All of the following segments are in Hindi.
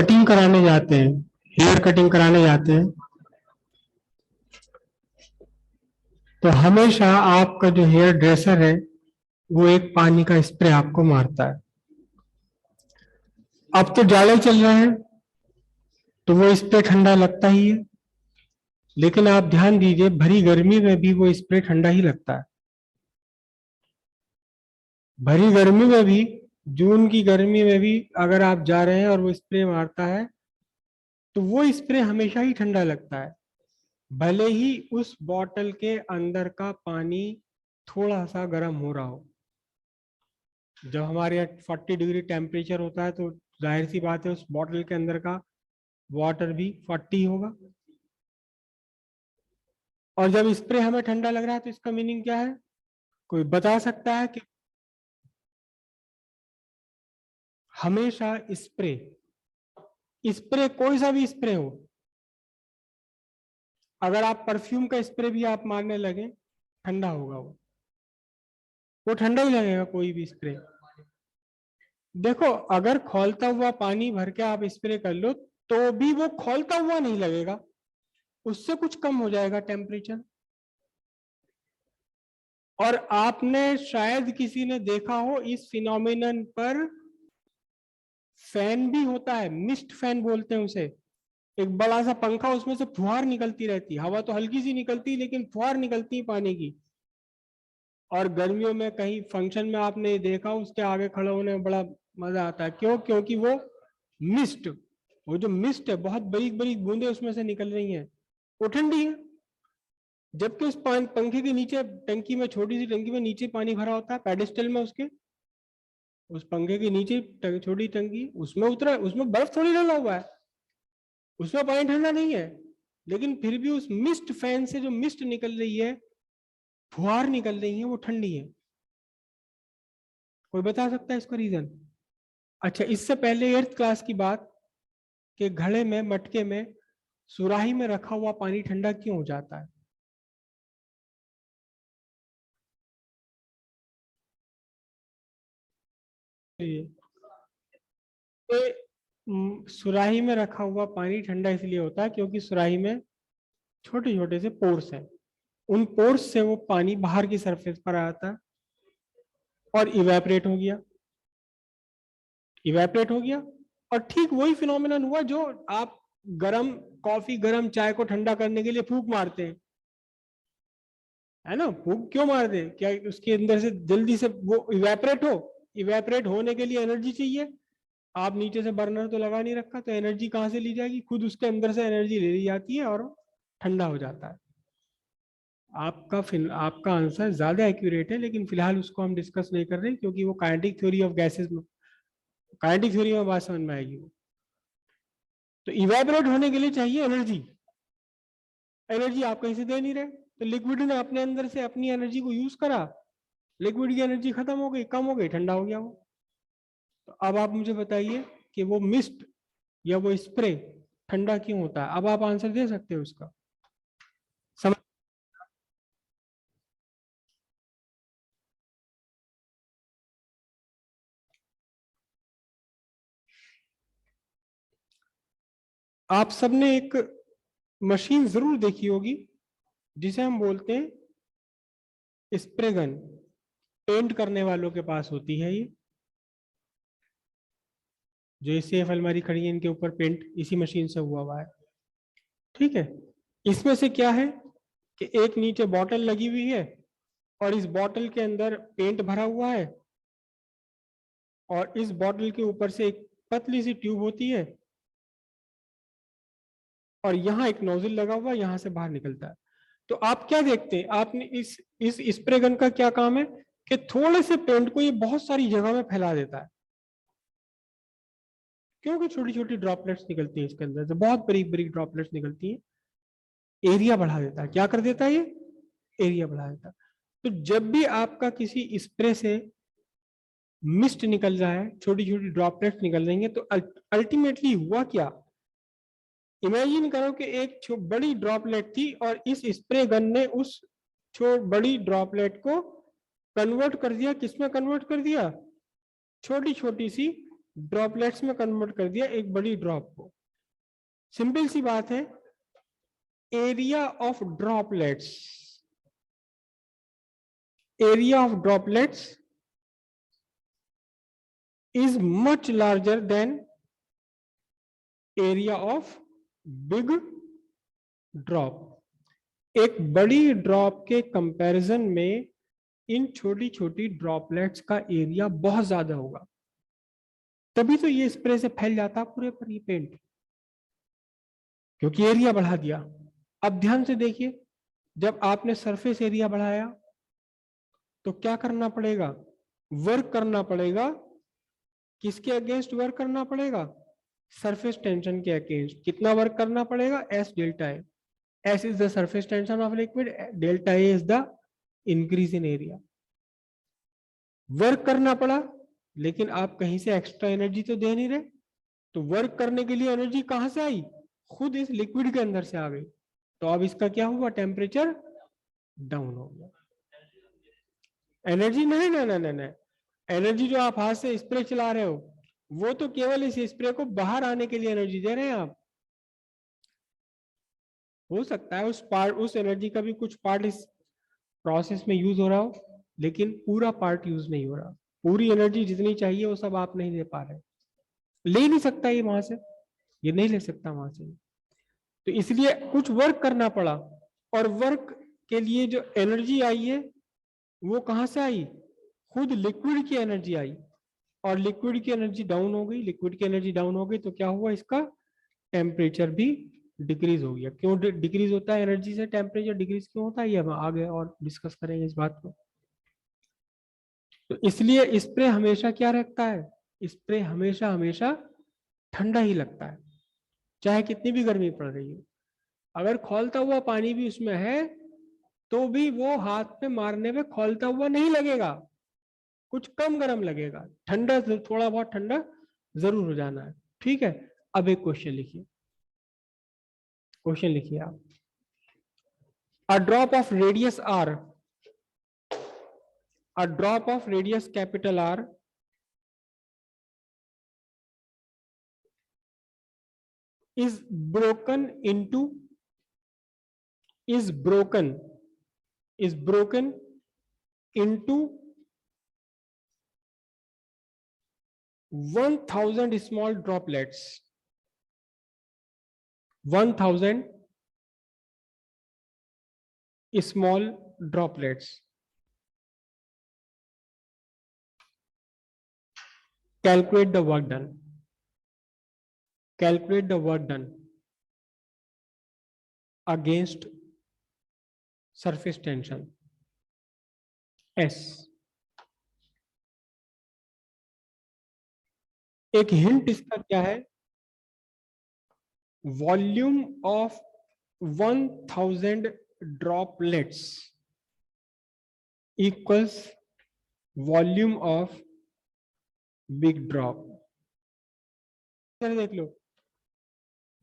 कटिंग कराने जाते हैं, हेयर कटिंग कराने जाते हैं, तो हमेशा आपका जो हेयर ड्रेसर है वो एक पानी का स्प्रे आपको मारता है। अब तो जाड़ा चल रहा है तो वो स्प्रे ठंडा लगता ही है, लेकिन आप ध्यान दीजिए भरी गर्मी में भी वो स्प्रे ठंडा ही लगता है। भरी गर्मी में भी, जून की गर्मी में भी अगर आप जा रहे हैं और वो स्प्रे मारता है तो वो स्प्रे हमेशा ही ठंडा लगता है, भले ही उस बॉटल के अंदर का पानी थोड़ा सा गर्म हो रहा हो। जब हमारे यहाँ 40 डिग्री टेम्परेचर होता है तो जाहिर सी बात है उस बॉटल के अंदर का वाटर भी 40 होगा। और जब स्प्रे हमें ठंडा लग रहा है तो इसका मीनिंग क्या है? कोई बता सकता है कि हमेशा स्प्रे स्प्रे कोई सा भी स्प्रे हो, अगर आप परफ्यूम का स्प्रे भी आप मारने लगे ठंडा होगा, वो ठंडा ही लगेगा कोई भी स्प्रे। देखो, अगर खौलता हुआ पानी भर के आप स्प्रे कर लो तो भी वो खौलता हुआ नहीं लगेगा, उससे कुछ कम हो जाएगा टेम्परेचर। और आपने शायद किसी ने देखा हो इस फिनोमिनन पर, फैन भी होता है, मिस्ट फैन बोलते हैं उसे, एक बड़ा सा पंखा, उसमें से फुहार निकलती रहती है, हवा तो हल्की सी निकलती है लेकिन फुहार निकलती है पानी की। और गर्मियों में कहीं फंक्शन में आपने देखा, उसके आगे खड़े होने में बड़ा मजा आता है। क्यों? क्योंकि वो मिस्ट, वो जो मिस्ट है, बहुत बरीक बरीक बूंदे उसमें से निकल रही हैं, वो ठंडी है। जबकि उस पंखे के नीचे टंकी में, छोटी सी टंकी में नीचे पानी भरा होता है पेडेस्टल में, उसके उस पंखे के नीचे छोटी टंकी, उसमें उतरा, उसमें बर्फ थोड़ी डाला हुआ है, उसमें पानी ठंडा नहीं है, लेकिन फिर भी उस मिस्ट फैन से जो मिस्ट निकल रही है, फुहार निकल रही है, वो ठंडी है। कोई बता सकता है इसका रीजन? अच्छा, इससे पहले 8th क्लास की बात, कि घड़े में, मटके में, सुराही में रखा हुआ पानी ठंडा क्यों हो जाता है? सुराही में रखा हुआ पानी ठंडा इसलिए होता है क्योंकि सुराही में छोटे छोटे से पोर्स हैं, उन पोर्स से वो पानी बाहर की सरफेस पर आता है और इवेपरेट हो गया, इवेपरेट हो गया। और ठीक वही फिनोमिनन हुआ जो आप गरम कॉफी, गरम चाय को ठंडा करने के लिए फूंक मारते हैं, है ना? फूंक क्यों मारते हैं? क्या उसके अंदर से जल्दी से वो इवेपरेट हो? इवेपरेट होने के लिए एनर्जी चाहिए। आप नीचे से बर्नर तो लगा नहीं रखा, तो एनर्जी कहाँ से ली जाएगी? खुद उसके अंदर से एनर्जी ले ली जाती है और ठंडा हो जाता है। आपका आंसर ज्यादा एक्यूरेट है, लेकिन फिलहाल उसको हम डिस्कस नहीं कर रहे क्योंकि वो काइनेटिक थ्योरी ऑफ गैसेस में, काइनेटिक थ्योरी में बात समझ में आएगी वो। तो इवेपोरेट होने के लिए चाहिए एनर्जी, एनर्जी आप कहीं से दे नहीं रहे, तो लिक्विड ने अपने अंदर से अपनी एनर्जी को यूज करा, लिक्विड की एनर्जी खत्म हो गई, कम हो गई, ठंडा हो गया वो। तो अब आप मुझे बताइए कि वो मिस्ट या वो स्प्रे ठंडा क्यों होता है? अब आप आंसर दे सकते हो उसका, समझ? आप सबने एक मशीन जरूर देखी होगी जिसे हम बोलते हैं स्प्रे गन, पेंट करने वालों के पास होती है ये, जो सेफ अलमारी खड़ी है इनके ऊपर पेंट इसी मशीन से हुआ है। ठीक है, इसमें से क्या है कि एक नीचे बॉटल लगी हुई है और इस बॉटल के अंदर पेंट भरा हुआ है, और इस बॉटल के ऊपर से एक पतली सी ट्यूब होती है और यहाँ एक नोजल लगा हुआ है, यहाँ से बाहर निकलता है। तो आप क्या देखते हैं, आपने इस स्प्रे गन का क्या काम है कि थोड़े से पेंट को ये बहुत सारी जगह में फैला देता है, क्योंकि छोटी छोटी ड्रॉपलेट्स निकलती हैं इसके अंदर से, बहुत बारीक बारीक ड्रॉपलेट्स निकलती हैं, एरिया बढ़ा देता है। क्या कर देता है ये? एरिया बढ़ा देता है। तो जब भी आपका किसी स्प्रे से मिस्ट निकल रहा है, छोटी छोटी ड्रॉपलेट्स निकल रही हैं, तो अल्टीमेटली हुआ क्या? इमेजिन करो कि एक बड़ी ड्रॉपलेट थी और इस स्प्रे गन ने उस बड़ी ड्रॉपलेट को कन्वर्ट कर दिया, किसमें कन्वर्ट कर दिया? छोटी छोटी सी ड्रॉपलेट्स में कन्वर्ट कर दिया एक बड़ी ड्रॉप को। सिंपल सी बात है, area of droplets, area of droplets is much larger than area of big drop। एक बड़ी ड्रॉप के कंपैरिजन में इन छोटी छोटी ड्रॉपलेट्स का एरिया बहुत ज्यादा होगा, तभी तो ये स्प्रे से फैल जाता पूरे पर ये पेंट, क्योंकि एरिया बढ़ा दिया। अब ध्यान से देखिए, जब आपने सरफेस एरिया बढ़ाया तो क्या करना पड़ेगा, वर्क करना पड़ेगा। किसके अगेंस्ट वर्क करना पड़ेगा, सरफेस टेंशन के अगेंस्ट। कितना वर्क करना पड़ेगा, S delta A. S is the surface tension of liquid, delta A is the increase in area. Work करना पड़ा, लेकिन आप कहीं से एक्स्ट्रा एनर्जी तो दे नहीं रहे, तो वर्क करने के लिए एनर्जी कहां से आई, खुद इस लिक्विड के अंदर से आ गई। तो अब इसका क्या हुआ, टेम्परेचर डाउन हो गया। एनर्जी नहीं, नहीं, एनर्जी जो आप हाथ से स्प्रे चला रहे हो वो तो केवल इस स्प्रे को बाहर आने के लिए एनर्जी दे रहे हैं आप। हो सकता है उस एनर्जी का भी कुछ पार्ट इस प्रोसेस में यूज हो रहा हो, लेकिन पूरा पार्ट यूज नहीं हो रहा। पूरी एनर्जी जितनी चाहिए वो सब आप नहीं दे पा रहे, ले नहीं सकता ये वहां से, ये नहीं ले सकता वहां से। तो इसलिए कुछ वर्क करना पड़ा, और वर्क के लिए जो एनर्जी आई है वो कहां से आई, खुद लिक्विड की एनर्जी आई, और लिक्विड की एनर्जी डाउन हो गई। लिक्विड की एनर्जी डाउन हो गई तो क्या हुआ, इसका टेम्परेचर भी डिक्रीज हो गया। क्यों डिक्रीज होता है एनर्जी से टेम्परेचर डिक्रीज क्यों होता है, ये हम आगे और डिस्कस करेंगे इस बात को। तो इसलिए स्प्रे हमेशा क्या रखता है, स्प्रे हमेशा हमेशा ठंडा ही लगता है, चाहे कितनी भी गर्मी पड़ रही हो। अगर खौलता हुआ पानी भी उसमें है तो भी वो हाथ पे मारने में खौलता हुआ नहीं लगेगा, कुछ कम गर्म लगेगा, ठंडा थोड़ा बहुत ठंडा जरूर हो जाना है। ठीक है, अब एक क्वेश्चन लिखिए, क्वेश्चन लिखिए आप। A drop of radius R, a drop of radius capital R is broken into, is broken into 1000 small droplets, 1000 small droplets। Calculate the work done, calculate the work done against surface tension S। एक हिंट इसका क्या है, volume of 1000 droplets equals volume of big drop. देख लो,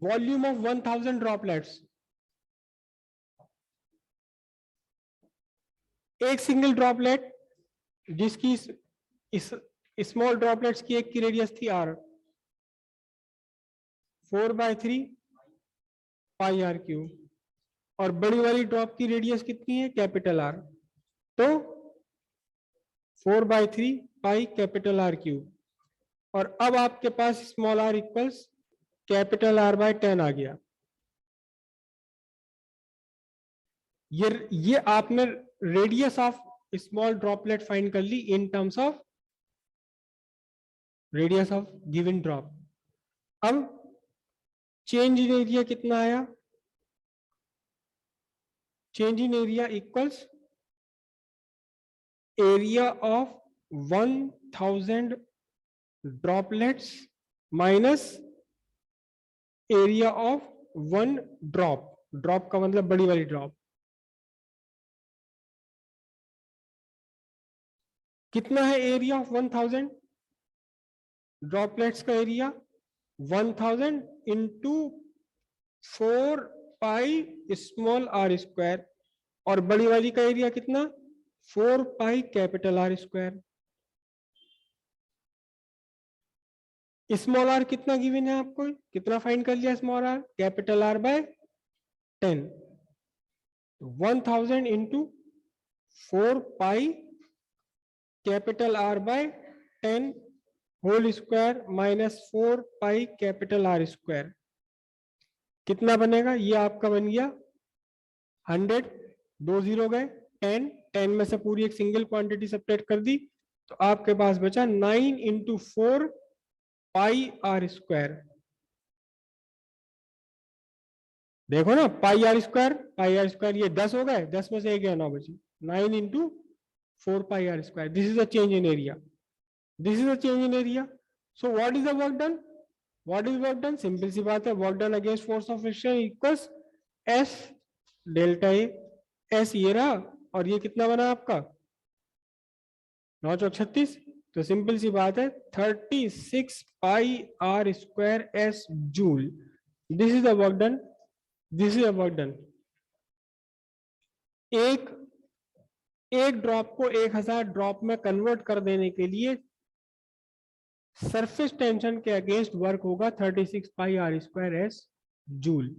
वॉल्यूम ऑफ 1000 ड्रॉपलेट्स, एक सिंगल ड्रॉपलेट जिसकी इस स्मॉल ड्रॉपलेट्स की एक की रेडियस थी r, 4/3 पाई r क्यूब, और बड़ी वाली ड्रॉप की रेडियस कितनी है, कैपिटल R, तो 4/3 पाई कैपिटल R क्यूब। और अब आपके पास small r equals capital R/10 आ गया। ये आपने radius of small droplet find कर ली in terms of radius of given drop. अब चेंज इन एरिया कितना आया, change in area equals area of 1000 droplets minus area of 1 drop. Drop का मतलब बड़ी वाली ड्रॉप। कितना है एरिया ऑफ 1000 ड्रॉपलेट्स का area, 1000 into 4 pi small r square, और बड़ी वाली का एरिया कितना, 4 pi capital R square. Small R कितना गिवन है आपको, कितना फाइंड कर लिया small R, capital R by 10, 1000 into 4 pi capital R by 10 whole square minus 4 pi capital R square, कितना बनेगा, ये आपका बन गया 100, 2 जीरो गए, 10, 10 में से पूरी एक सिंगल क्वांटिटी सब्ट्रैक्ट कर दी, तो आपके पास बचा 9 इंटू 4 पाई आर स्क्वायर। देखो ना, पाई आर स्क्वायर ये 10 हो गए, 10 में से एक गया 9 बचे, 9 into 4 pi r square, this is a change in area, this is a change in area. So what is the work done, what is work done, simple सी बात है, work done against force of friction equals S delta A, S ये रहा, और ये कितना बना आपका 9 चौक 36, तो सिंपल सी बात है 36 pi r square S joule, this is the work done, this is the work done. एक ड्रॉप को 1000 ड्रॉप में कन्वर्ट कर देने के लिए सरफेस टेंशन के अगेंस्ट वर्क होगा 36 pi r square S joule.